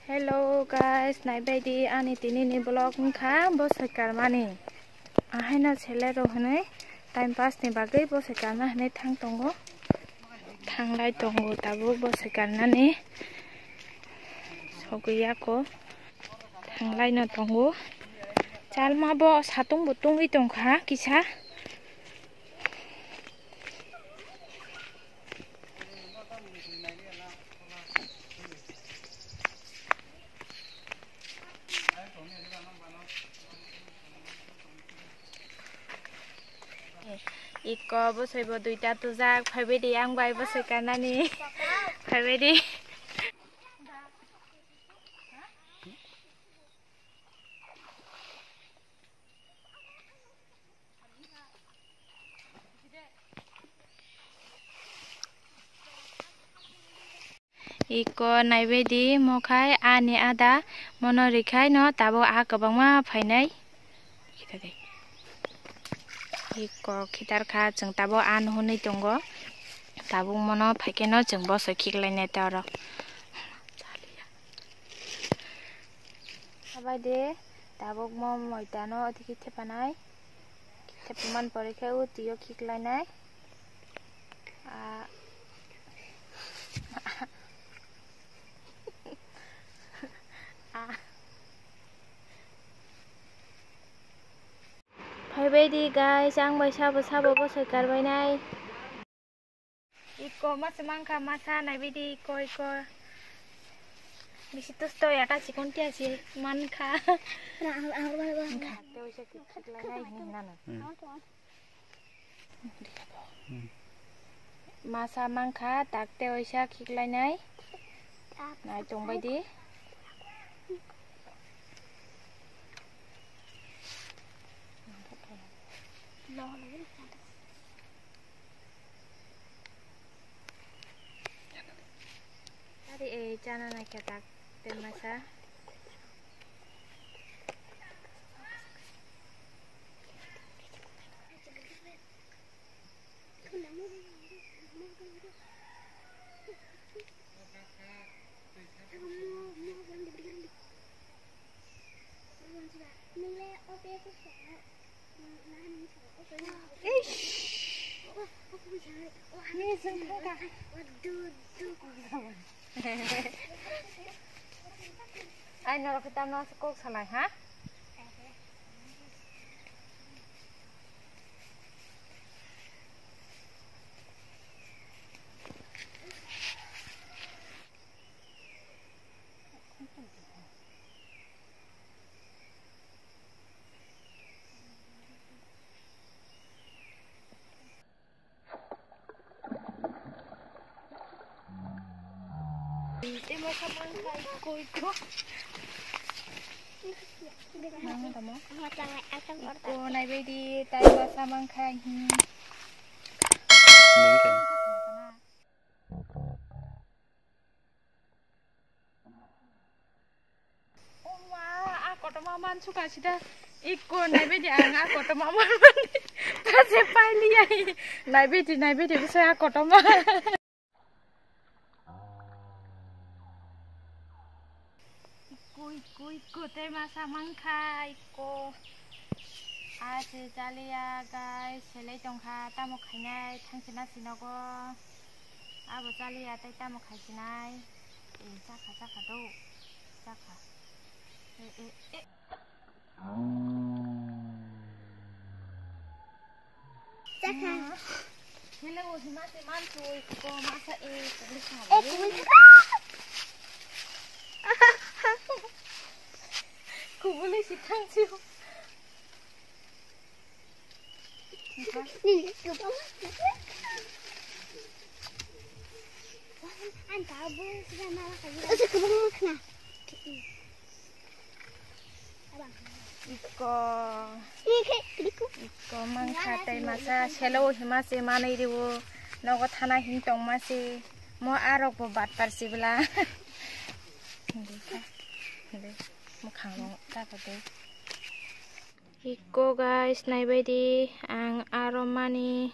Hello guys, naibadi ani tinini vlog ngkha bosakar mani. Ahai chele ro hne time pass ni bagai bosakar na hne thang tongo. Thanglai tongo tabu bosakar nani. Soguya ko thanglai no tongo. Chalma bo satung butung I tongkha kisa. Iko bosaibo duita tujak phaibedi ang bai bosakar nani. Phaibedi Iko naibedi mokhai ani ada monorikhai no tabo a kabangma phainai. Iko khitarkha jeng tabo an hunai tongo. Tabo mono phaikeno jeng bosai khiklainai taro. Sabaide tabo mom moitano odiki thepanai. Thepaman porikhai utiyo khiklainai. Phaibedi guys ang bai sabo bosakar bainai. Iko masa mangkha masa naibedi iko bisi tosto ya ta sikonti asi mankha masa mangkha takte oisa khiklainai nai tongbaidi. Tadi chana na kyatak temasa. Ai nó kita nó kok salah ha? Ini masa mangka iko. Mana tamo? Iko naibedi tai masa mangka hi. Oma, aku to maman suka sida. Iko naibedi ang aku to maman. Pase paili ai. Naibedi bisa aku to maman. Iko te masa mangkha iko ase jalia guys selai tongkha tamo khainai thangsina sinago abo jalia tai tamo khaisinai jaka do jaka jaka hele o himase mantu iko masa Kubuli si Tangsiu. Nih, Iko mangkha tai masa selo himase manai rewo nogo thana hintong mase mo arok bo bat parsibla. Iko guys naibedi ang aromani